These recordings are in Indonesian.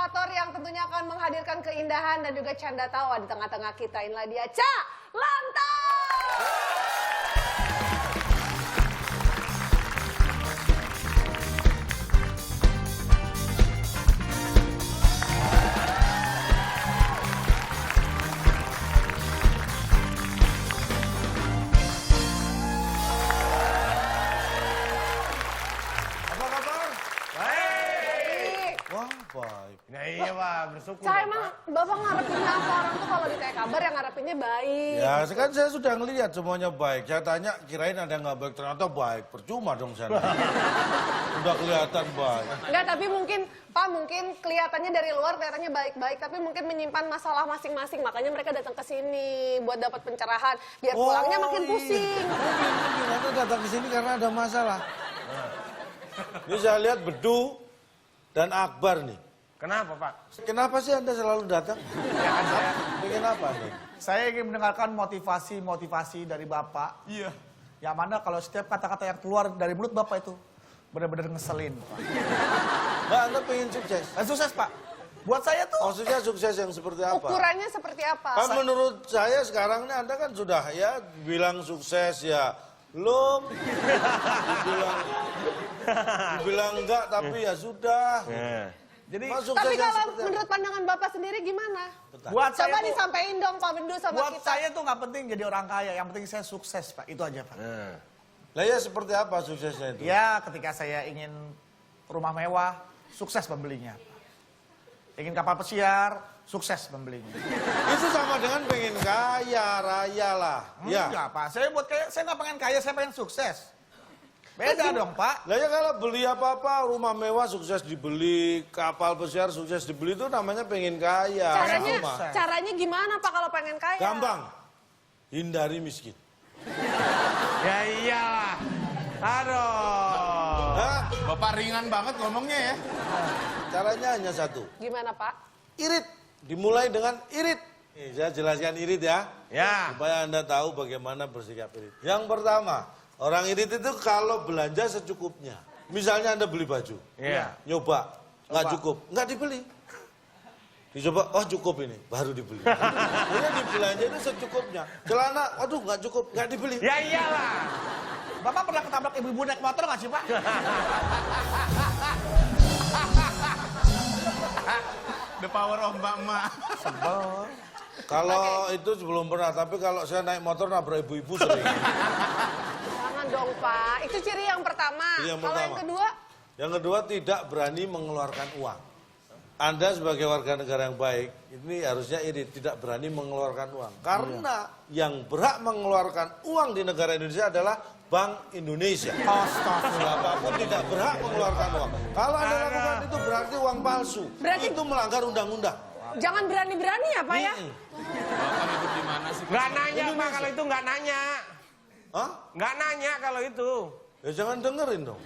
motivator yang tentunya akan menghadirkan keindahan dan juga canda tawa di tengah-tengah kita. Inilah dia Cak Lantas. Baik. Nah iya Pak, bersyukur. Saya emang Bapak ngarepinnya apa orang tuh kalau ditanya kabar yang ngarepinnya baik. Ya, kan saya sudah ngelihat semuanya baik. Saya tanya, kirain ada yang nggak baik, ternyata baik. Percuma dong saya. Sudah kelihatan baik. Enggak, tapi mungkin Pak mungkin kelihatannya dari luar kelihatannya baik-baik, tapi mungkin menyimpan masalah masing-masing. Makanya mereka datang ke sini buat dapat pencerahan, biar pulangnya makin pusing. Mungkin Anda datang ke sini karena ada masalah. Ini saya lihat Bedu dan Akbar nih. Kenapa Pak? Kenapa sih Anda selalu datang? Ya kan saya. Ingin apa nih? Saya ingin mendengarkan motivasi dari Bapak. Iya. Yang mana kalau setiap kata-kata yang keluar dari mulut Bapak itu benar-benar ngeselin, Pak. Mbak, Anda pengen sukses? Sukses, Pak. Buat saya tuh. Maksudnya sukses yang seperti apa? Ukurannya seperti apa? Kan menurut saya sekarang ini Anda kan sudah ya bilang sukses ya belum. Dibilang enggak tapi ya sudah. Jadi Tapi kalau menurut pandangan Bapak sendiri gimana? buat saya Coba tuh, disampaikan dong Pak Bedu sama buat kita. saya tuh nggak penting jadi orang kaya, yang penting saya sukses, Pak. Itu aja, Pak. Lah ya seperti apa suksesnya itu? Ya, ketika saya ingin rumah mewah, sukses membelinya. Ingin kapal pesiar, sukses membelinya. Itu sama dengan pengen kaya raya lah. Ya. Enggak, Pak. Saya buat kaya, saya nggak pengen kaya, saya pengen sukses. Beda dong, Pak. Lah ya kalau beli apa-apa, rumah mewah sukses dibeli, kapal pesiar sukses dibeli itu namanya pengen kaya. Caranya gimana Pak kalau pengen kaya? Gampang. Hindari miskin. Ya iyalah. Aduh. Nah, Bapak ringan banget ngomongnya ya. caranya hanya satu. Gimana Pak? Irit. Dimulai dengan irit. Nih, saya jelaskan irit ya. Ya. Supaya Anda tahu bagaimana bersikap irit. Yang pertama, orang irit itu kalau belanja secukupnya. Misalnya Anda beli baju. Iya. Nyoba. Nggak cukup. Nggak dibeli. Dicoba, oh cukup ini. Baru dibeli. Ini dibelanja itu secukupnya. Celana, aduh nggak cukup. Nggak dibeli. Ya iyalah. Bapak pernah ketabrak ibu-ibu naik motor nggak sih, Pak? The power of Mbak Emak. Kalau itu belum pernah. Tapi kalau saya naik motor nabrak ibu-ibu sering. Jangan dong Pak. Itu ciri yang pertama. Ciri yang Kalau yang pertama. kedua? Yang kedua, tidak berani mengeluarkan uang. Anda sebagai warga negara yang baik, ini harusnya irit, tidak berani mengeluarkan uang. Karena yang berhak mengeluarkan uang di negara Indonesia adalah Bank Indonesia. Siapapun tidak berhak mengeluarkan uang. Kalau Anda lakukan itu berarti uang palsu. Berarti- Itu melanggar undang-undang. Jangan berani-berani ya Pak ya? Bapak hidup di mana sih? Nggak nanya Pak kalau itu nggak nanya. Hah? Nggak nanya kalau itu. Ya jangan dengerin dong.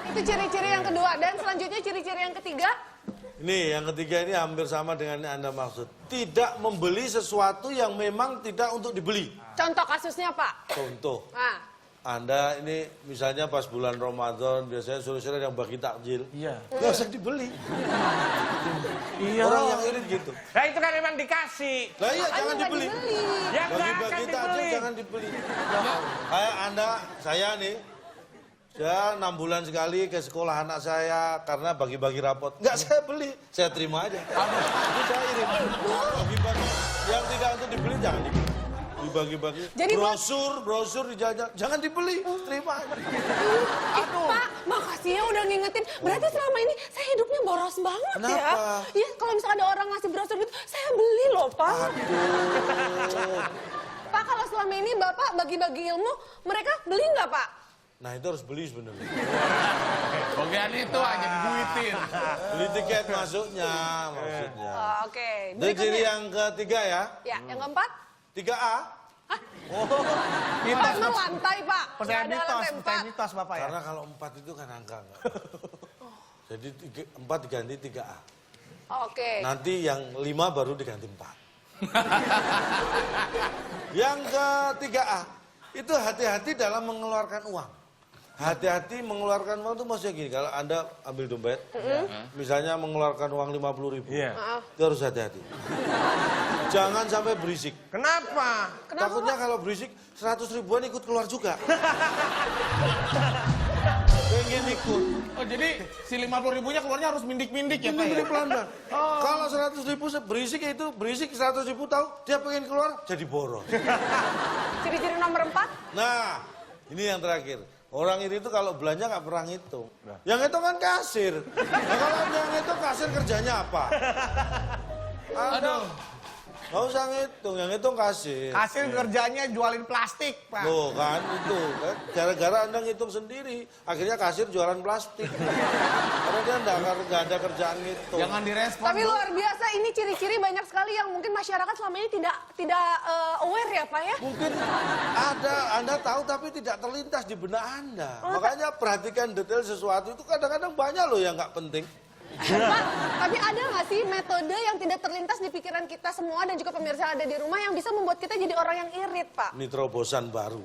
Itu ciri-ciri yang kedua. Dan selanjutnya ciri-ciri yang ketiga? Ini yang ketiga ini hampir sama dengan yang Anda maksud. Tidak membeli sesuatu yang memang tidak untuk dibeli. Contoh kasusnya Pak? Contoh. Nah, Anda ini misalnya pas bulan Ramadan biasanya sore-sore yang bagi takjil. Iya. Nggak usah dibeli. Iya. Orang yang irit gitu. Nah itu kan memang dikasih. Lah iya makanya jangan nggak dibeli. Ya nggak akan Bagi-bagi takjil dibeli. jangan dibeli. Kayak Anda, saya nih. Saya 6 bulan sekali ke sekolah anak saya karena bagi-bagi rapot. Nggak saya beli, saya terima aja. Itu saya irit. Bagi-bagi. Yang tidak untuk dibeli jangan dibeli. Dibagi-bagi. Jadi, Brosur dijajah. Jangan dibeli, terima aja. Pak, makasih ya udah ngingetin. Berarti selama ini saya hidupnya boros banget ya. Kenapa? Iya, kalau misalnya ada orang ngasih brosur gitu, saya beli loh Pak. Aduh. Pak, kalau selama ini Bapak bagi-bagi ilmu, mereka beli nggak Pak? Nah itu harus beli sebenarnya. Bagian itu hanya diduitin. Beli tiket masuknya maksudnya. Oh, oke. Dan ciri Berikutnya. yang ketiga ya, Ya, yang keempat? 3A. Pak, emang lantai Pak. Percaya Nggak ada mitos, lantai percaya 4. mitos, Bapak ya. Karena kalau 4 itu kan angka enggak. Jadi 4 diganti 3A. Oke. Nanti yang 5 baru diganti 4. Yang ke 3A, itu hati-hati dalam mengeluarkan uang. hati-hati mengeluarkan uang tuh maksudnya gini, kalau Anda ambil dompet, misalnya mengeluarkan uang 50.000, itu harus hati-hati. Jangan sampai berisik. Kenapa? Takutnya kalau berisik 100 ribuan ikut keluar juga. Pengen ikut. Oh jadi si 50.000-nya keluarnya harus mindik-mindik ya Pak ya? Pelan-pelan. Kalau 100 ribu berisik itu, berisik 100 ribu tahu, dia pengen keluar jadi boros. Ciri-ciri nomor 4? Nah, ini yang terakhir. Orang ini tuh kalau belanja nggak pernah ngitung. Yang ngitung kan kasir. Nah, kalau yang ngitung kasir kerjanya apa? Aduh. Nggak usah ngitung, yang ngitung kasir. Kasir kerjanya jualin plastik, Pak. Tuh kan itu, kan. Gara-gara Anda ngitung sendiri, akhirnya kasir jualan plastik. Karena dia nggak ada kerjaan ngitung. Jangan direspon. Tapi luar biasa, ini ciri-ciri banyak sekali yang mungkin masyarakat selama ini tidak aware ya Pak ya? Mungkin ada, Anda tahu tapi tidak terlintas di benak Anda. Makanya perhatikan detail sesuatu itu kadang-kadang banyak loh yang nggak penting. Pak, tapi ada nggak sih metode yang tidak terlintas di pikiran kita semua dan juga pemirsa ada di rumah yang bisa membuat kita jadi orang yang irit, Pak? Ini terobosan baru.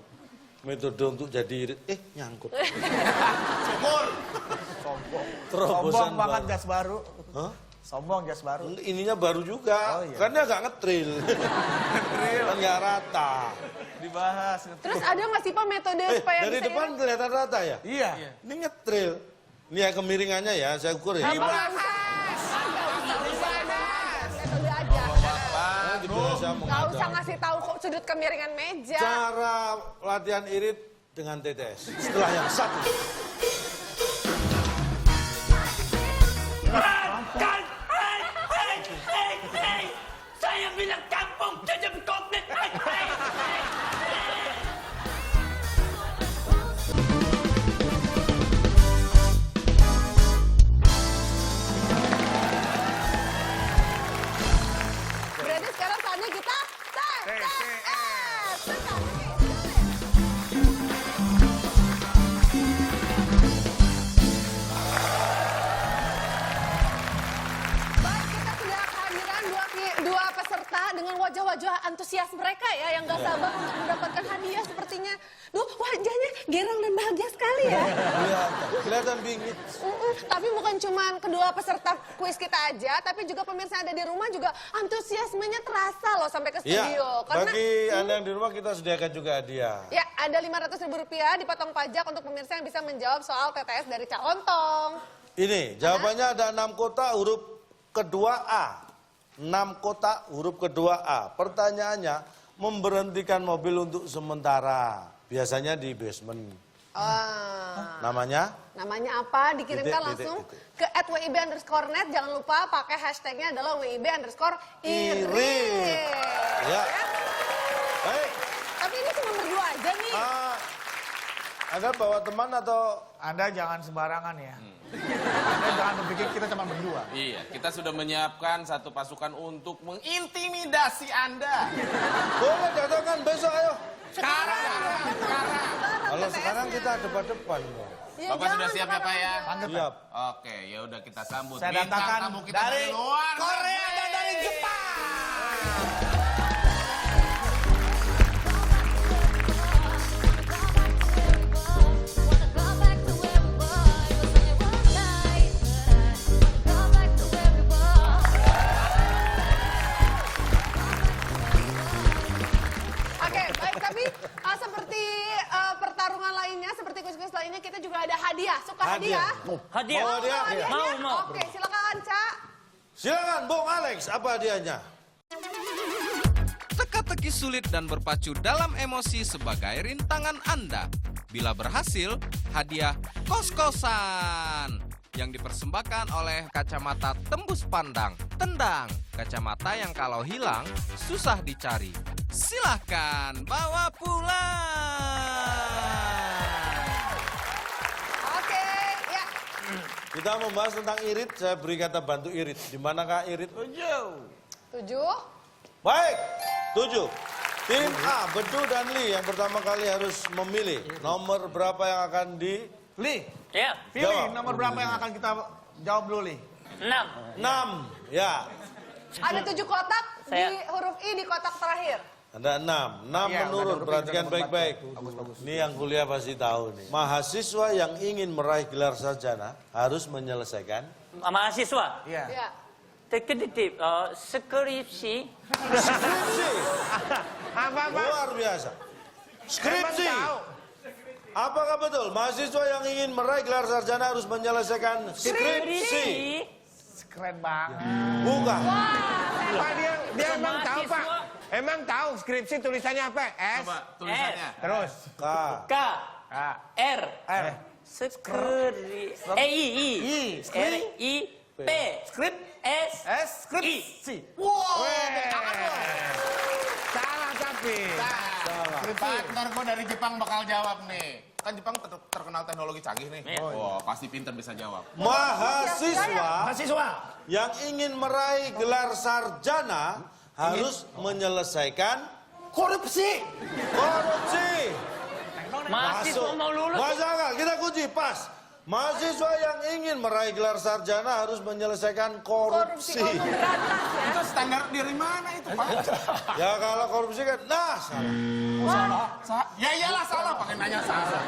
Metode untuk jadi irit. Nyangkut. Syukur. Terobosan Sombong banget baru. jas baru. Hah? Sombong jas baru. Ininya baru juga. Oh, iya. Karena nggak ngetril. Kan nggak rata. Dibahas. Terus ada nggak sih Pak metode supaya Dari bisa depan irit? kelihatan rata ya? Iya. Ini ngetril. Ini ya kemiringannya ya, saya ukur ya. Metode aja. Nah, gitu saya Nggak mengajar. usah ngasih tahu kok sudut kemiringan meja. Cara latihan irit dengan TTS. Setelah yang satu. Saya bilang kampung tujuh komplek. Berarti sekarang saatnya kita TTS. Baik, kita sudah kehadiran dua peserta dengan wajah-wajah antusias mereka ya yang gak sabar untuk mendapatkan hadiah sepertinya. Duh, wajahnya gerang dan bahagia sekali ya. Kelihatan bingit. Tapi bukan cuma kedua peserta kuis kita aja, tapi juga pemirsa yang ada di rumah juga antusiasmenya terasa loh sampai ke Ya, studio. Karena bagi Anda yang di rumah kita sediakan juga hadiah. ya ada Rp500.000 dipotong pajak untuk pemirsa yang bisa menjawab soal TTS dari Cak Lontong. Ini, jawabannya ada 6 kotak huruf kedua A. 6 kotak huruf kedua A. Pertanyaannya, memberhentikan mobil untuk sementara. Biasanya di basement. Namanya? Namanya apa? Dikirimkan Titik, langsung titik, ke @wib_net. Jangan lupa pakai hashtagnya adalah WIB_irit. Ya. Baik. Tapi ini cuma berdua aja nih. Anda bawa teman atau Anda jangan sembarangan ya. Anda jangan berpikir kita cuma berdua. Iya, kita sudah menyiapkan satu pasukan untuk mengintimidasi Anda. boleh datangkan besok ayo. Sekarang. Kalau sekarang kita depan-depan. Ya, Bapak sudah jangan siap ya Pak ya? Siap. Oke, ya udah kita sambut. Saya bintang datangkan tamu kita dari luar Korea negeri. dan dari Jepang. Oke, baik. Tapi seperti pertarungan lainnya, seperti kuis-kuis lainnya, kita juga ada hadiah. Suka hadiah? Hadiah. Mau hadiah? Hadiahnya? Mau. Oke, silakan, Cak. Silakan Bung Alex, apa hadiahnya? Teka-teki sulit dan berpacu dalam emosi sebagai rintangan Anda. Bila berhasil, hadiah kos-kosan yang dipersembahkan oleh kacamata tembus pandang. Tendang, kacamata yang kalau hilang susah dicari. Silahkan bawa pulang. Oke, ya. Kita membahas tentang irit, saya beri kata bantu irit. Di manakah irit? 7. Baik, 7. Tim A, Bedu dan Li yang pertama kali harus memilih nomor berapa yang akan di Li, Ya. pilih Jawab. nomor berapa yang akan kita jawab dulu, Li? 6. 6. Ya, Ada 7 kotak Saya- di huruf I di kotak terakhir. Ada 6. 6 Iya, menurut, udah perhatikan nomor baik-baik. 4. Bagus. Ini yang kuliah pasti tahu nih. Mahasiswa yang ingin meraih gelar sarjana harus menyelesaikan Mahasiswa. Iya. Ya. Titip, skripsi. skripsi. Apa? Luar biasa. Skripsi. Emang tahu? Apakah betul mahasiswa yang ingin meraih gelar sarjana harus menyelesaikan skripsi? Keren banget. Bukan. Pak, dia emang tahu, Pak. Mahasiswa. Emang tahu skripsi tulisannya apa? S. Coba tulisannya. Terus. K. K. Ah. R. R. Skri. I. R. I. P. Skrip. S. S. Skripsi. Salah tapi. Partner gue dari Jepang bakal jawab nih. Kan Jepang terkenal teknologi canggih nih. Iya. Oh, pasti pinter bisa jawab. Mahasiswa Mahasiswa. yang ingin meraih gelar sarjana harus menyelesaikan Korupsi. korupsi. Mahasiswa mau lulus. Masuk akal, kita kunci pas. Mahasiswa yang ingin meraih gelar sarjana harus menyelesaikan Korupsi. korupsi. Oh, memberantas ya. Itu standar dari mana itu, Pak? Ya kalau korupsi kan, nah salah. Ya iyalah salah, pakai nanya salah.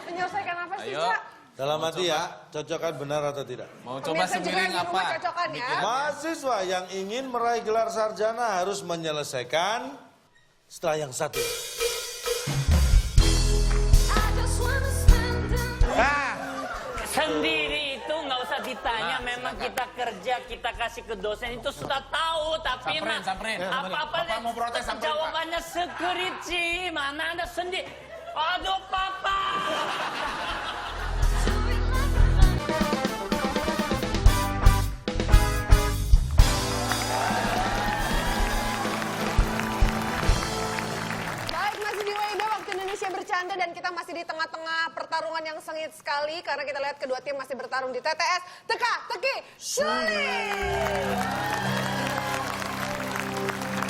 Menyelesaikan apa sih, Ayo. Cak? Dalam hati ya, cocokkan benar atau tidak? Mau coba Pemirsa juga semiring yang di apa? rumah cocokan ya. Mahasiswa yang ingin meraih gelar sarjana harus menyelesaikan setelah yang satu. Ah, Sendiri itu nggak usah ditanya, memang kita kerja, kita kasih ke dosen itu sudah tahu, tapi Samperin. apa-apa Bapak mau protes, samperin, Pak. jawabannya skripsi, mana ada sendiri. Aduh papa. Baik, masih di WIB Waktu Indonesia Bercanda dan kita masih di tengah-tengah pertarungan yang sengit sekali karena kita lihat kedua tim masih bertarung di TTS Teka-teki Sulit.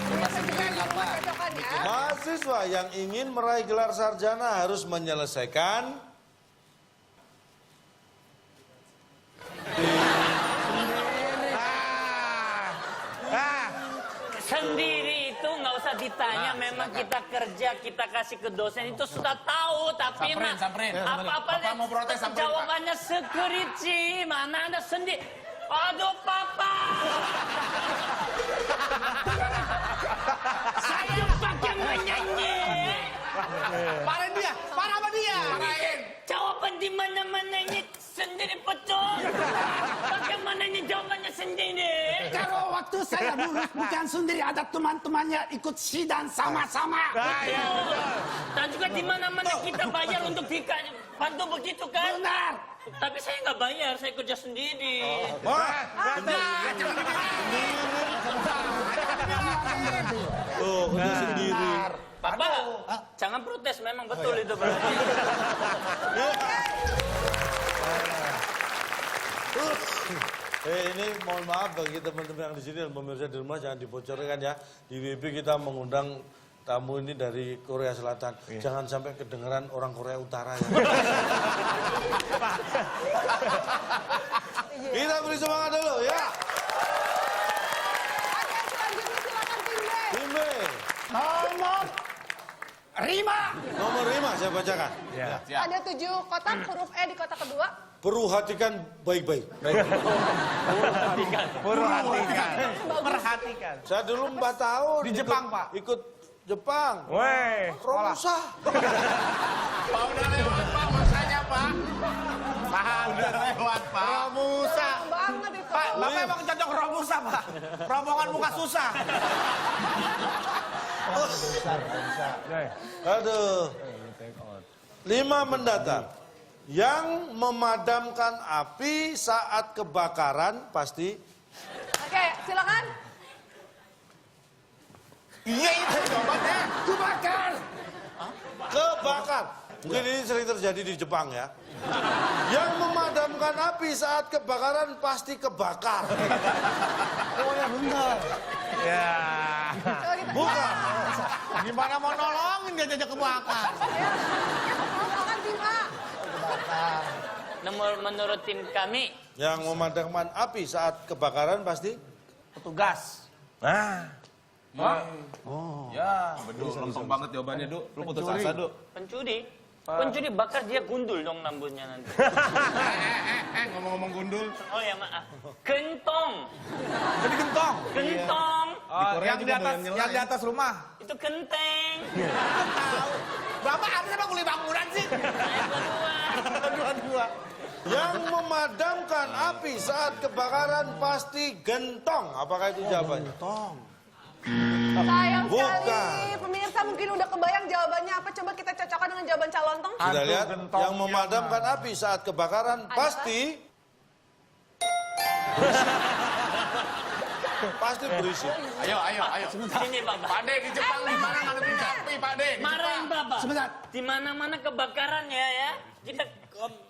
Coba semiring apa? Cocokan ya. Mahasiswa yang ingin meraih gelar sarjana harus menyelesaikan Sendiri itu nggak usah ditanya, memang kita kerja, kita kasih ke dosen itu sudah tahu, tapi Samperin. apa-apa Bapak mau protes, samperin, Pak. jawabannya skripsi, mana ada sendiri. Aduh papa. Saya pakai menyanyi. Parahin dia. Parah sama dia. Jawaban di mana-mana ini sendiri betul. Bagaimana ini jawabannya sendiri? Kalau waktu saya lulus bukan sendiri, ada teman-temannya ikut sidang sama-sama. Dan juga di mana-mana kita bayar untuk bantu begitu kan? Benar. Tapi saya nggak bayar, saya kerja sendiri. tuh kerja sendiri. Papa, jangan protes, memang betul itu berarti. Ini mohon maaf bagi teman-teman yang di sini dan pemirsa di rumah jangan dibocorkan ya. Di WIB kita mengundang tamu ini dari Korea Selatan. Jangan sampai kedengeran orang Korea Utara ya. Kita beri semangat dulu ya. Oke, selanjutnya silakan tim B. Tim B. Nomor 5. Nomor 5 saya bacakan. Siap. Ada 7 kotak, huruf E di kotak kedua. Perhatikan baik-baik. Perhatikan. Saya dulu 4 tahun Di Jepang, Pak. Ikut Jepang. weh. Romusa. Pak udah lewat, Pak. Masanya, Pak. Udah lewat, Pak. Romusa. Banget itu. Pak, Bapak emang cocok Romusa, Pak. Rombongan muka susah. Aduh. 5 mendatang. Yang memadamkan api saat kebakaran pasti Oke, silakan. Iya itu jawabannya. Kebakar. kebakar. Mungkin ini sering terjadi di Jepang ya. Yang memadamkan api saat kebakaran pasti kebakar. Oh ya benar. Ya. Coba kita. Bukan. Gimana mau nolongin dia jajak kebakar? Silakan tim A. Menurut tim kami, Yang memadamkan api saat kebakaran pasti Petugas. Nah. Ya, betul. Lempeng banget jawabannya, Du. Lu putus asa, Du. Pencuri? Pencuri bakar dia gundul dong rambutnya nanti. Ngomong-ngomong gundul. Oh ya maaf. Gentong. Jadi gentong. Gentong. Oh, yang di juga atas, doyan nyela, yang di ya. atas rumah. Itu genteng. Bapak harusnya bang kuli bangunan sih. Dua-dua. Yang memadamkan api saat kebakaran pasti gentong. Apakah itu jawabannya? Sayang Bukan. sekali. Pemirsa mungkin udah kebayang jawabannya apa. Coba kita cocokkan dengan jawaban calontong. Sudah Aduh, lihat? gentong Yang memadamkan api saat kebakaran pasti... pasti berisik. Ayo. Sini Bapak. Pak De di Jepang di mana ngadepin sapi, Pak De? Di Marahin Jepang. Bapak. Sebentar. Di mana-mana kebakaran ya. Kita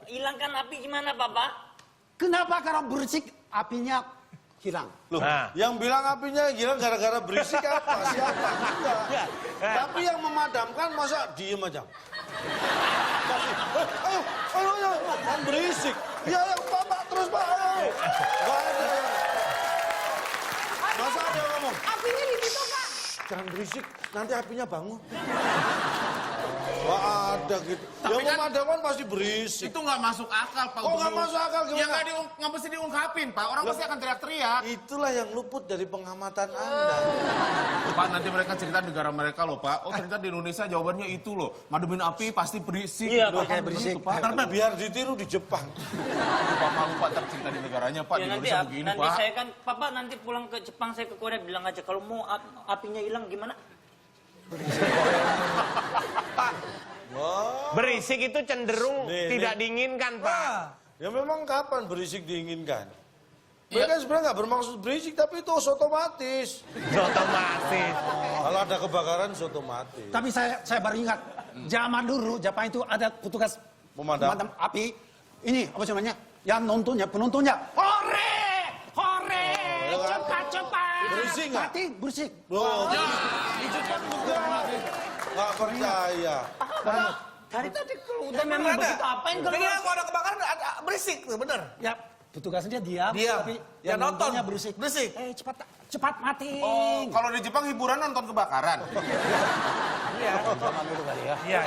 hilangkan api gimana Bapak? Kenapa kalau berisik apinya hilang? Loh, yang bilang apinya hilang gara-gara berisik apa? Siapa? Enggak. Tapi yang memadamkan masa diem aja? Pasti, ayo, kan berisik. Ya, Pak, terus Pak, ayo. Enggak ada yang... Masa ada yang ngomong, Apinya di situ, Pak. jangan berisik, nanti apinya bangun. Wah, ada gitu. Yang kan- memadamkan pasti berisik. Itu nggak masuk akal, Pak. Kok nggak masuk akal Ya gimana? nggak mesti diungkapin, Pak. Orang pasti akan teriak-teriak. Itulah yang luput dari pengamatan Anda. Pak, nanti mereka cerita negara mereka loh, Pak. Oh, ternyata di Indonesia jawabannya itu loh. Mademin api pasti berisik. Iya, Loh, Pak. kan begitu, Pak. Karena biar ditiru di Jepang. Pak malu, Pak, tercerita di negaranya, Pak. Ya Di nanti, Indonesia begini, nanti Pak. saya kan, Papa nanti pulang ke Jepang, saya ke Korea bilang aja kalau mau apinya hilang gimana? Berisik itu cenderung Nih, tidak nih. diinginkan, Pak. Ya memang kapan berisik diinginkan? Mereka sebenarnya nggak bermaksud berisik, tapi itu otomatis. Otomatis. Kalau ada kebakaran, otomatis. Tapi saya baru ingat, zaman dulu Jepang itu ada petugas Pemadam. pemadam api. Ini apa namanya? Yang nontonnya, penontonnya. Hore! Hore! Cepat! Berisik nggak? Mati, berisik. Loh, di Jepang juga. Nggak percaya. Dari tadi kalau udah memang begitu apain kalau Kalau ada kebakaran ada berisik tuh, bener. Ya, petugasnya diam, Diam. tapi Ya, yang nonton. nontonnya berisik. Berisik. Cepat mati. Oh, kalau di Jepang hiburan nonton kebakaran. Iya. Iya.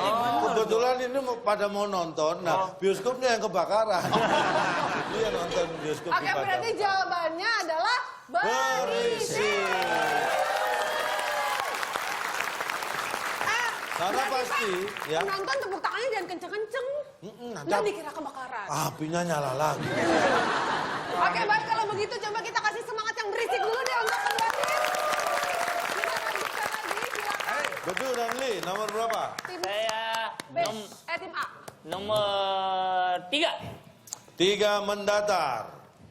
Kebetulan ini pada mau nonton, nah bioskopnya yang kebakaran. Dia nonton bioskop Oke, berarti dibakar. jawabannya adalah berisik. Karena pasti, ya, Penonton tepuk tangannya jangan kenceng-kenceng. nanti Ntar dikira kebakaran. apinya nyala lagi. Oke, baik kalau begitu coba kita kasih semangat yang berisik dulu deh untuk kedua tim. Kita lanjutkan lagi, silakan. Betul, dan Li, nomor berapa? Tim saya B, tim A. nomor 3. 3 mendatar.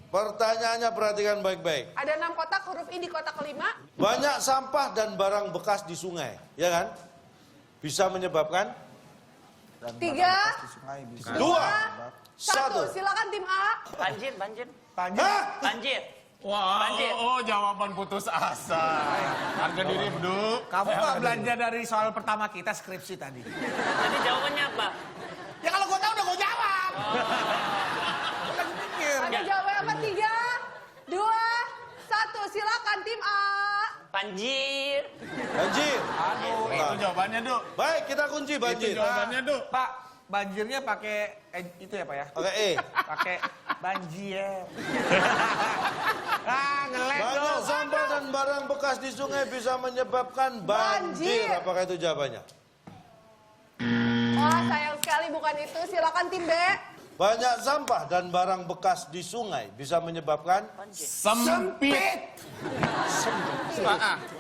Pertanyaannya perhatikan baik-baik. Ada 6 kotak, huruf I di kotak kelima. Banyak sampah dan barang bekas di sungai, ya kan? Bisa menyebabkan 3, 2, 1. 1. Silakan tim A. Banjir. Hah? Banjir. Wah, Banjir. jawaban putus asa. Harga diri, Du. Kamu nggak belanja dari soal pertama kita skripsi tadi. Jadi jawabannya apa? Ya kalau gua tahu udah gua jawab. Lagi mikir. Ada jawaban apa? 3, 2, 1. Silakan tim A. Banjir. Banjir. Itu jawabannya, Du. Baik, kita kunci Itu banjir. jawabannya, Du. Pak, banjirnya pakai itu ya Pak ya? Oke, Pakai banjir. Ngeles Banyak dong. sampah dan barang bekas di sungai bisa menyebabkan banjir. Banjir. Apakah itu jawabannya? Wah, sayang sekali bukan itu. Silakan tim B. Banyak sampah dan barang bekas di sungai bisa menyebabkan Sempit.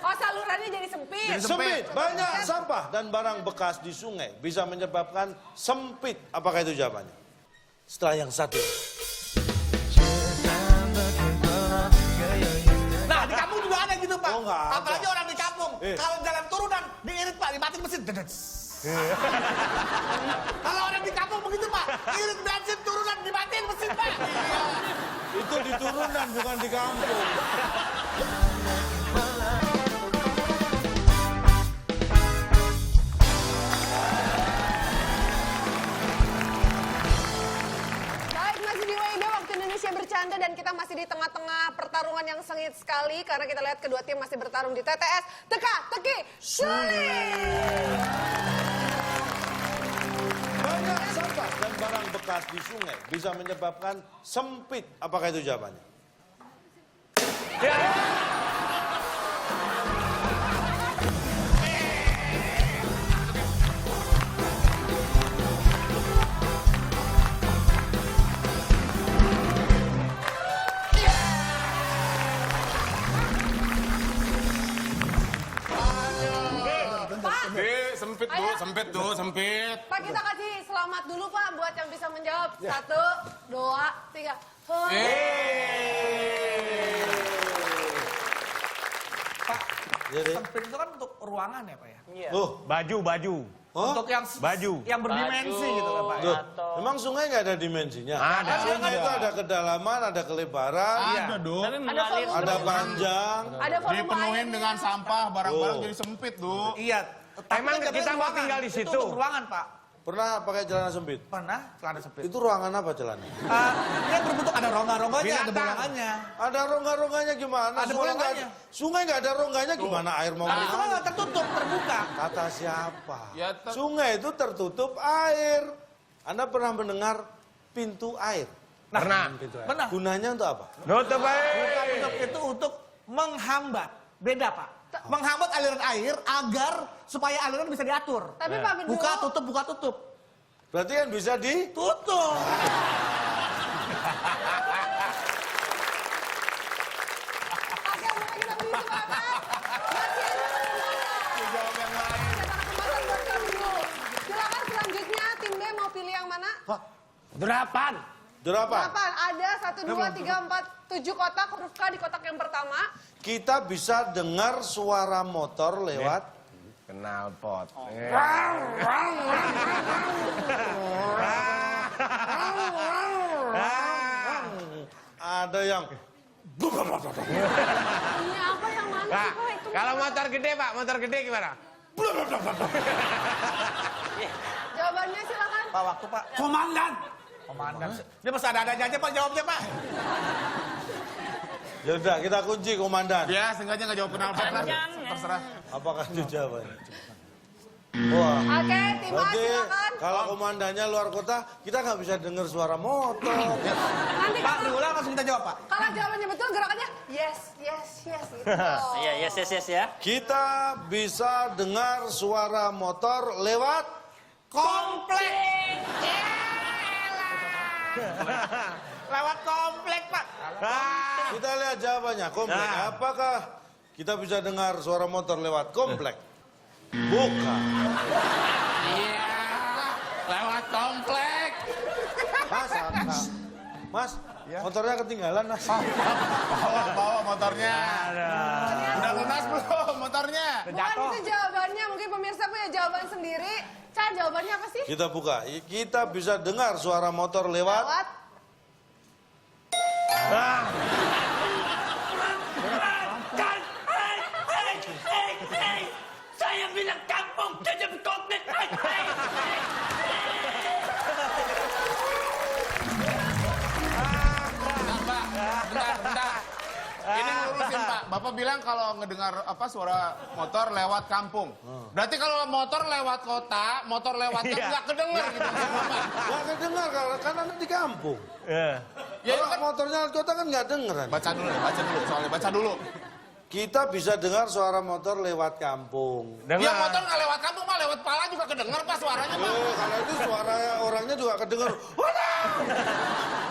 Oh, salurannya jadi sempit. sempit. Banyak sampah dan barang bekas di sungai bisa menyebabkan sempit. Apakah itu jawabannya? Setelah yang satu. Nah, di kampung juga ada gitu, Pak. Oh, nggak ada. Apalagi orang di kampung. Kalau jalan turunan, diirit, Pak, dimatiin mesin. Kalau orang di kampung begitu, Pak. Irit bensin turunan, dimatiin mesin, Pak. Itu di turunan bukan di kampung. Baik, masih di WIB Waktu Indonesia Bercanda. Anda dan kita masih di tengah-tengah pertarungan yang sengit sekali karena kita lihat kedua tim masih bertarung di TTS Teka-Teki Sulit. Banyak sampah dan barang bekas di sungai bisa menyebabkan sempit. Apakah itu jawabannya? Sempit Ayo. sempit tuh, sempit. Pak, kita kasih selamat dulu Pak buat yang bisa menjawab. 1, 2, 3. Pak, Jadi, sempit itu kan untuk ruangan ya Pak ya? Baju. oh, Untuk yang Baju. yang berdimensi gitu kan Pak ya? loh, memang sungai nggak ada dimensinya? Ada. Sungai itu ada kedalaman, ada kelebaran, Ada dong. Tapi mengalir volume. ada panjang. Ada volume Dipenuhin airnya. dengan sampah, barang-barang Oh. jadi sempit, Du. Iya. Tapi Emang kan kita jatuhnya mau ruangan. tinggal di Itu situ? untuk ruangan Pak. Pernah pakai celana sempit? Pernah celana sempit. Itu ruangan apa celana? Dia berbentuk ada rongga-rongganya, ada Binatang. bolongannya. Ada rongga-rongganya gimana? Ada bolongannya. Sungai nggak ada rongganya gimana air mau Nah, itu mengalir? kan tertutup, terbuka. Kata siapa? Ya, Sungai itu tertutup air. Anda pernah mendengar pintu air? Pernah. Benar. Gunanya untuk apa? Nutup Bukan aja. untuk itu untuk menghambat. Beda Pak. Menghambat aliran air agar supaya aliran bisa diatur. Tapi Pak Bidul, Buka tutup, buka tutup. Berarti kan bisa di... Tutup. Oke, mulai kita beri semangat. Masih ada Jawab yang lain. kesempatan buat kamu dulu. Silakan selanjutnya tim B mau pilih yang mana? 8. Delapan. 8. Ada 1, 2, 3, 4, 7 kotak. Huruf K di kotak yang pertama. Kita bisa dengar suara motor lewat... Kenal pot. Ada yang... Ini apa yang mana Pak, sih Pak? Itu kalau motor gede Pak, motor gede gimana? jawabannya silakan. Pak, waktu Pak. Komandan. Komandan. Dia masih ada-ada aja Pak jawabnya Pak. Ya udah, kita kunci komandan. Ya, sengaja nggak jawab kenal pot lah. Panjang, ya. Terserah. Apakah itu jawabannya? Wah. Oke, tim A Berarti silakan. kalau komandannya luar kota, kita nggak bisa dengar suara motor. Nanti Pak, kalau, berulang langsung kita jawab Pak. kalau jawabannya betul gerakannya yes, yes, yes gitu. Iya, yes ya. Kita bisa dengar suara motor lewat... Komplek. Lewat komplek Pak. Kita lihat jawabannya, komplek. Apakah kita bisa dengar suara motor lewat komplek? Bukan. Iya, lewat komplek. Mas, motornya ketinggalan, Mas. Bawa motornya. Udah lunas belum motornya? Bukan itu jawabannya, mungkin pemirsa punya jawaban sendiri. Ca, jawabannya apa sih? Kita buka. Kita bisa dengar suara motor lewat... Lewat. Saya bilang kampung, tutup komplek. Bentar. Ini lurusin Pak. Bapak bilang kalau ngedengar apa suara motor lewat kampung. Berarti kalau motor lewat kota, motor lewat kan nggak kedenger gitu. Nggak kedengar, karena Anda di kampung. Ya Kalau kan. motornya lewat kota kan nggak dengeran. Baca dulu soalnya baca dulu. Kita bisa dengar suara motor lewat kampung. Ya motor nggak lewat kampung Pak, lewat pala juga kedenger Pak suaranya Pak. Kalau itu suara orangnya juga kedengar.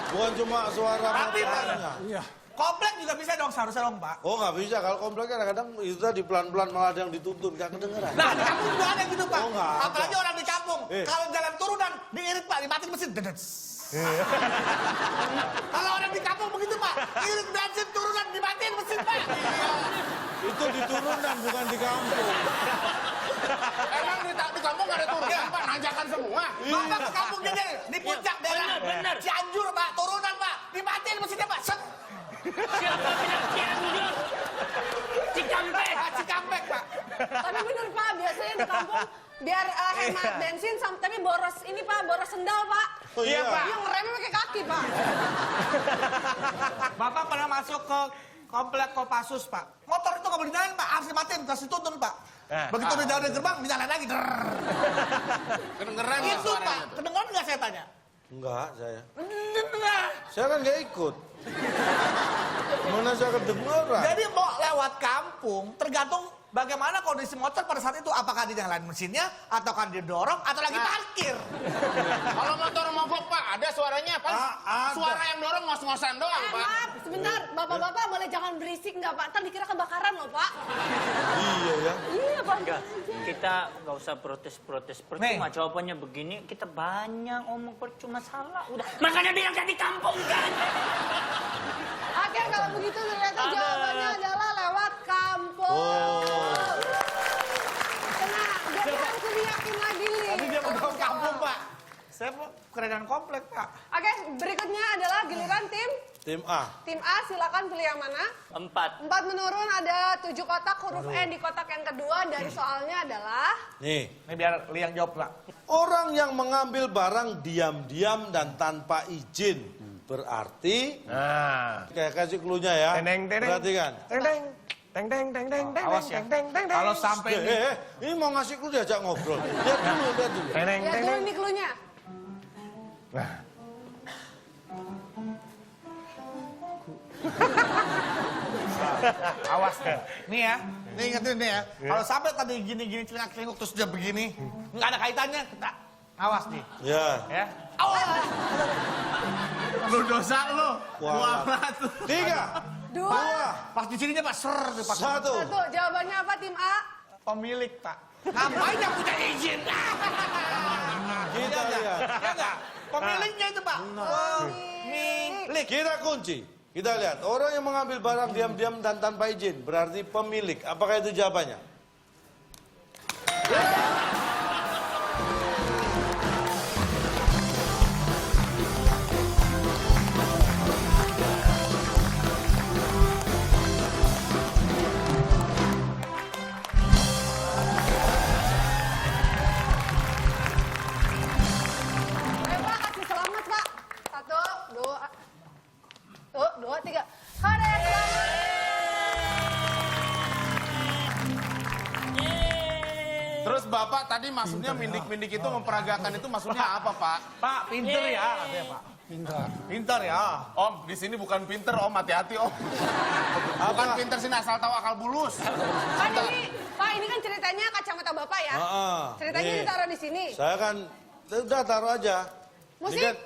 Bukan cuma suara Tapi, Pak. motornya. Iya. Komplek juga bisa dong, seharusnya dong Pak. Oh nggak bisa, kalau komplek kadang-kadang itu tadi pelan-pelan malah ada yang dituntun, nggak kedengeran. Nah, di kampung juga ada gitu Pak. Oh, nggak ada. Apalagi orang di kampung. Kalau jalan turunan, diirit Pak, dimatiin mesin. Dedets. Kalau orang di kampung begitu Pak, irit bensin turunan, dimatiin mesin Pak. Itu di turunan, bukan di kampung. Emang di kampung nggak ada turunan Pak, nanjakan semua. Bapak ke kampung dia di puncak daerah bener. Cianjur Pak, turunan Pak, dimatiin mesinnya Pak. Set. Siapa bilang Cianjur? Cikampek. Cikampek Pak. Tapi bener Pak, biasanya di kampung biar hemat bensin, tapi boros ini Pak, boros sendal Pak. Oh, iya, Pak. Yang ngeremnya pakai kaki Pak. Bapak pernah masuk ke komplek Kopassus, Pak. Motor itu nggak boleh dinyalain, Pak. Harus dimatiin, kasih tuntun, Pak. Begitu udah dari gerbang, dinyalain lagi. Kedengeran nggak Itu, Pak. suaranya? Kedengeran nggak saya tanya? Enggak, saya kan nggak ikut. Mana saya kedengeran? Jadi mau lewat kampung, tergantung bagaimana kondisi motor pada saat itu. Apakah dinyalain mesinnya, atau kan didorong, atau lagi parkir. Kalau motor mogok Pak, ada suaranya Pak. Ada. Suara yang dorong ngos-ngosan doang Pak. Maaf, sebentar. Bapak-bapak boleh jangan berisik nggak Pak? Ntar dikira kebakaran loh Pak. Iya ya. Iya Pak. Enggak, kita nggak usah protes-protes. Percuma jawabannya begini, kita banyak ngomong percuma salah. Udah, makanya bilang kan di kampung kan. Oke, kalau begitu ternyata jawabannya adalah lewat kampung. Oh. Nah, jadi harus lebih yakin lagi nih. Tadi dia mau ke kampung, Pak. Saya mau kerenan komplek, Pak. Oke, berikutnya adalah giliran tim. Tim A. Tim A, silakan pilih yang mana. 4. 4 menurun, ada 7 kotak, huruf N di kotak yang kedua. Dari soalnya adalah... Nih, Ini biar Liang jawab, Pak. orang yang mengambil barang diam-diam dan tanpa izin. Berarti, Nah. kayak kasih clue-nya ya. Teneng, teneng. Perhatikan. Teng teng teng teng teng teng teng Awas ya. teng teng teng. Kalau sampai di... Ini mau ngasih clue diajak ngobrol. Lihat dulu, lihat dulu. Teneng Lihat teng dulu teng. nih clue-nya. Awas ya. Nih ya. Nih ingetin nih ya. Kalau sampai tadi gini-gini celingak-celinguk terus dia begini. Nggak ada kaitannya. Kita awas nih. Ya. Ya. Awas. Lu dosa lu. Wah. Muamat. 3, 2, 2, Pas di sininya Pak ser tuh Pak. 1. 1. Jawabannya apa tim A? Pemilik Pak. Ngapain yang punya izin? Kita lihat. Ya enggak? Pemiliknya itu Pak. Pemilik. Kita kunci. Kita lihat. Orang yang mengambil barang diam-diam dan tanpa izin. Berarti pemilik. Apakah itu jawabannya? Pak, kasih selamat Pak. 1, 2, 3. Hore, selamat. Terus Bapak tadi maksudnya mindik-mindik itu memperagakan itu maksudnya apa Pak? Pak, pinter ya katanya Pak. Pinter ya. Om, di sini bukan pinter Om, hati-hati Om. Bukan pinter sini asal tahu akal bulus. Pak, ini kan ceritanya kacamata Bapak ya. Ceritanya Nih. ditaruh di sini. Saya kan udah taruh aja. Musik?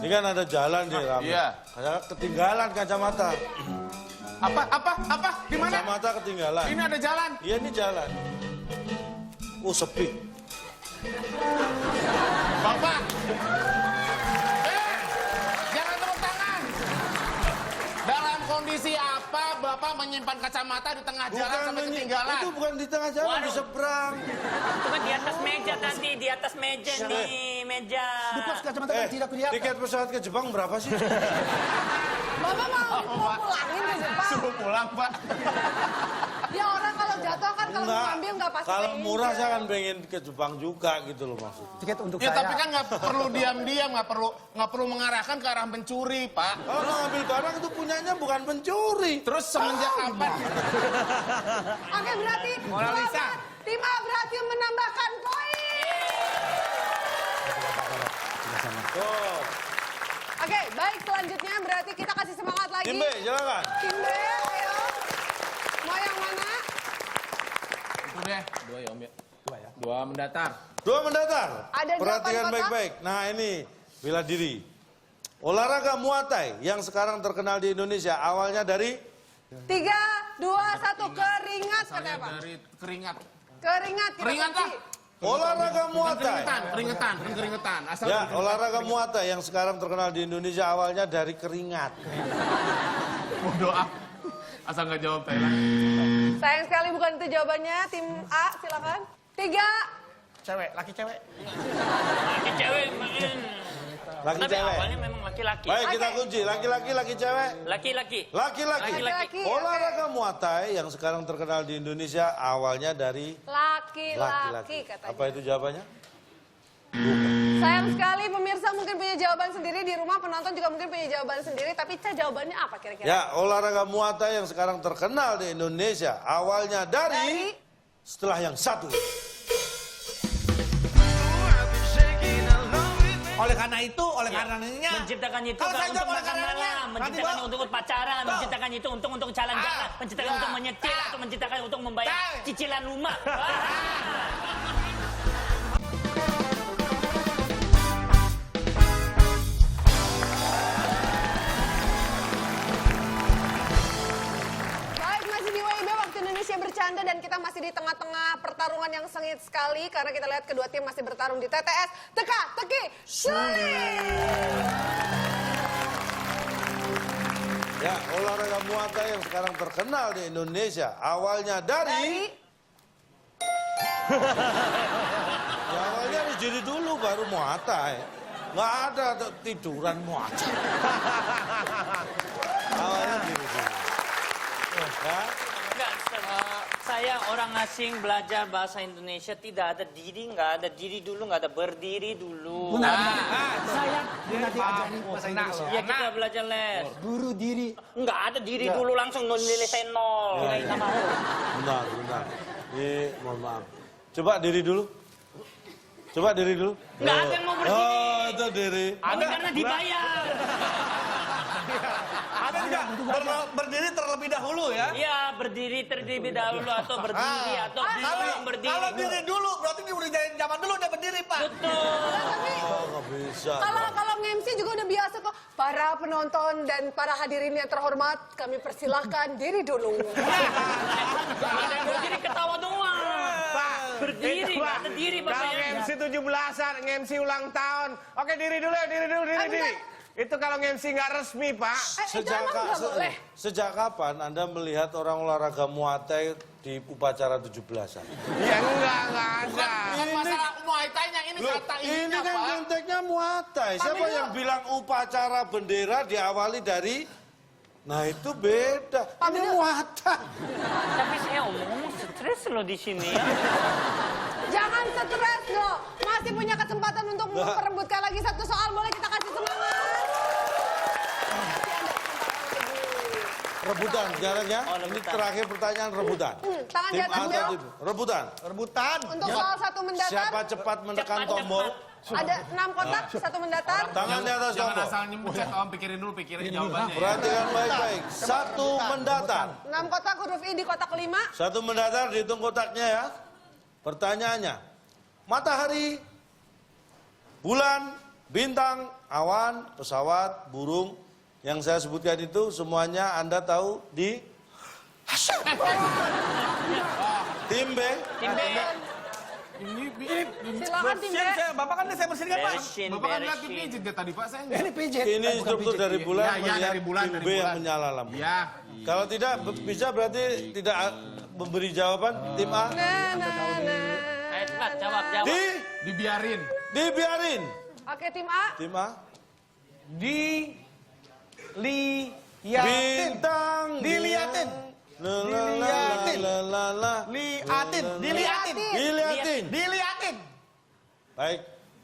Ini kan ada jalan nih, Ram. Iya. Saya ketinggalan kacamata. Apa? Di mana? Kacamata ketinggalan. Ini ada jalan. Iya, ini jalan. Oh, sepi. Bapak. Jangan tepuk tangan. Dalam kondisi apa Bapak menyimpan kacamata di tengah jalan sampai ketinggalan? Itu bukan di tengah jalan, di seberang. Itu kan di atas meja tadi, di atas meja nih, meja. Tiket pesawat ke Jepang berapa sih? Bapak mau pulangin ke Jepang? Suruh pulang Pak. Ya orang kalau jatuh kan kalau mau ambil nggak pasti. Kalau kayak murah gitu. saya kan pengen ke Jepang juga gitu loh maksudnya. Tiket untuk Ya saya. tapi kan nggak perlu diam-diam, nggak perlu mengarahkan ke arah pencuri Pak. Kalau mengambil barang itu punyanya bukan pencuri. Terus semenjak kapan? Oke, berarti Mona Lisa. selamat. Tim A berhasil menambahkan poin. Tuh. Oke, baik, selanjutnya berarti kita kasih semangat lagi. Tim B, silakan. Tim B, ayo. Mau yang mana? Itu deh, 2 ya Om ya. 2 mendatar. 2 mendatar. Ada 8 Perhatikan kotak. baik-baik. Nah ini bela diri. Olahraga Muay Thai yang sekarang terkenal di Indonesia awalnya dari 3, 2, 1, keringat katanya Pak. Dari keringat. Keringat kita Keringat kunci. lah. olahraga Muay Thai. Keringetan. Asal Ya, olahraga Muay Thai yang sekarang terkenal di Indonesia awalnya dari keringat. mau doa. Asal nggak jawab Thailand. Sayang sekali bukan itu jawabannya. Tim A, silakan. 3. Cewek, laki cewek. Laki cewek. Laki Tapi cewek. awalnya memang laki-laki. Baik, kita kunci. Laki-laki, laki cewek. Laki-laki. Laki-laki. Laki-laki. Olahraga Muay Thai yang sekarang terkenal di Indonesia awalnya dari Laki-laki laki-laki. katanya. Apa itu jawabannya? Bukan. Sayang sekali pemirsa mungkin punya jawaban sendiri, di rumah penonton juga mungkin punya jawaban sendiri, tapi Ca jawabannya apa kira-kira? Ya, olahraga Muay Thai yang sekarang terkenal di Indonesia awalnya dari setelah yang satu. Oleh karena itu, oleh karenanya. Menciptakan itu Kalau kan saya untuk jawab oleh makan karenanya. malam, menciptakan Nanti, untuk pacaran, menciptakan itu untuk jalan-jalan, menciptakan Ya. untuk menyetir, atau menciptakan untuk membayar cicilan rumah. Baik, masih di WIB Waktu Indonesia Bercanda dan kita masih di tengah-tengah pertarungan yang sengit sekali karena kita lihat kedua tim masih bertarung di TTS Teka Teki Sulit. Ya, olahraga Muay Thai yang sekarang terkenal di Indonesia awalnya dari ya, awalnya harus diri dulu baru Muay Thai. Nggak ada tiduran Muay Thai. Awalnya diri dulu. Ya. Enggak, saya orang asing belajar bahasa Indonesia tidak ada diri, nggak ada diri dulu, nggak ada berdiri dulu. Saya nanti ajari bahasa Indonesia. Ya kita belajar les. Guru diri. Nggak ada diri dulu langsung nilai saya 0. Nggak mau. Benar, benar. Mohon maaf. Coba diri dulu. Coba diri dulu. Nggak ada yang mau berdiri. Oh, itu diri. Ada karena dibayar. Ada juga berdiri terlebih dahulu ya. Iya, berdiri terlebih dahulu atau berdiri atau belum berdiri. Kalau diri dulu berarti dia udah dari zaman dulu udah berdiri, Pak. Betul. Oh, nggak bisa. Kalau MC juga udah biasa kok. Para penonton dan para hadirin yang terhormat, kami persilahkan diri dulu. Ada yang berdiri ketawa doang. Pak, Berdiri, nggak ada diri kalau bapaknya. MC 17-an, MC ulang tahun. Oke, diri dulu, diri. Itu kalau MC nggak resmi, Pak. Sejak kapan Anda melihat orang olahraga Muay Thai di upacara 17-an? Ya enggak ada. Bukan masalah Muay Thai-nya, ini kata Ini ininya, kan Pak. konteksnya Muay Thai. Siapa yang bilang upacara bendera diawali dari... Nah itu beda. Ini Muay Thai. Tapi saya ngomong stres loh di sini ya. Jangan stres dong. Masih punya kesempatan untuk memperebutkan lagi satu soal. Boleh kita kasih semangat? Rebutan sekarang ya. Oh, Ini rebutan. terakhir pertanyaan rebutan. Tangan di Tim atas A atau dulu. tim B? Rebutan. Rebutan. Untuk soal satu mendatar, Siapa cepat menekan Cepat, tombol? ada 6 kotak, satu mendatar. Tangan di atas Jangan tombol. asal nyembucet, Om. Pikirin dulu, pikirin jawabannya. Ya. Perhatikan baik-baik. Satu mendatar. 6 kotak huruf I di kotak 5. Satu mendatar, dihitung kotaknya ya. Pertanyaannya, matahari, bulan, bintang, awan, pesawat, burung, yang saya sebutkan itu semuanya Anda tahu di tim B. Tim B. Silakan tim B. Bapak kan saya bersihin kan, Pak? Beresin, Bapak kan lihat beresin. pijit dia tadi, Pak. Saya Ini pijit. Ini instruktur dari bulan Ya, melihat dari bulan, tim dari B yang bulan. menyala lampu. Ya. Kalau tidak bisa berarti tidak memberi jawaban tim A. Ayo cepat, jawab. Dibiarin. Dibiarin. Oke, tim A. Tim A. Bintang. Diliatin. Diliatin. Liatin. Diliatin. Baik.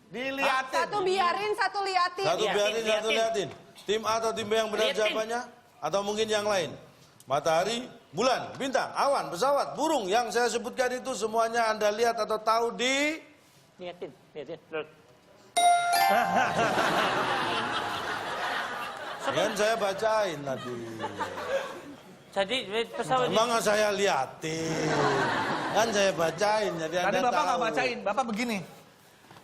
Diliatin. Satu biarin, satu liatin. Satu biarin, satu liatin. liatin. Tim A atau tim B yang benar Liatin. jawabannya? Atau mungkin yang lain? Matahari, bulan, bintang, awan, pesawat, burung. Yang saya sebutkan itu semuanya Anda lihat atau tahu di... Liatin. Kan saya bacain tadi. Jadi pesawat Emang saya liatin. Kan saya bacain, jadi Tadi Anda Bapak tahu. nggak bacain, Bapak begini.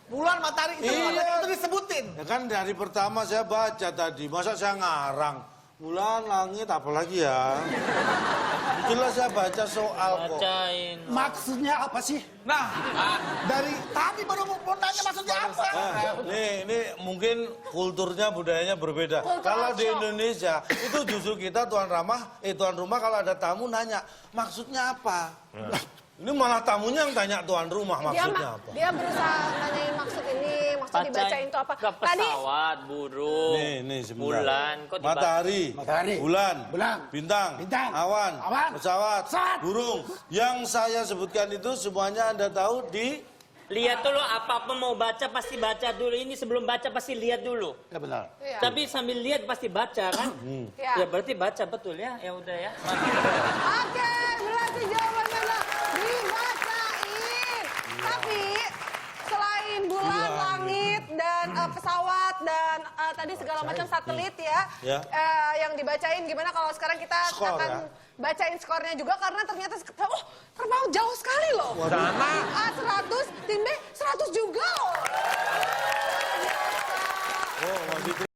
Bulan, matahari, itu disebutin. Ya kan dari pertama saya baca tadi, masa saya ngarang. Bulan, langit, apalagi ya. Jelas saya baca soal kok. bacain. Maksudnya apa sih? Nah, dari tadi baru mau nanya maksudnya apa. Ini mungkin kulturnya, budayanya berbeda. Kalau di Indonesia, itu justru kita tuan rumah kalau ada tamu nanya, maksudnya apa? Ini malah tamunya yang tanya tuan rumah, maksudnya apa? Dia berusaha nanyain maksud ini, maksud dibacain itu apa. Ke pesawat, burung, Nih, sebentar. bulan, kok dibaca? Matahari, bulan, bintang, awan, pesawat, burung. Yang saya sebutkan itu semuanya Anda tahu di Lihat dulu apa-apa mau baca pasti baca dulu. Ini sebelum baca pasti lihat dulu. Ya benar. Iya. Tapi sambil lihat pasti baca kan? Iya. Ya berarti baca betul ya. Ya udah ya. Oke, berarti jawabannya adalah dibacain. Tapi selain bulan, langit, dan pesawat, dan tadi segala macam satelit ya, yang dibacain, gimana kalau sekarang kita Skor, akan ya? bacain skornya juga, karena ternyata terpaut jauh sekali loh. Sama. A 100, tim B 100 juga loh. Oh, Mas Fitri.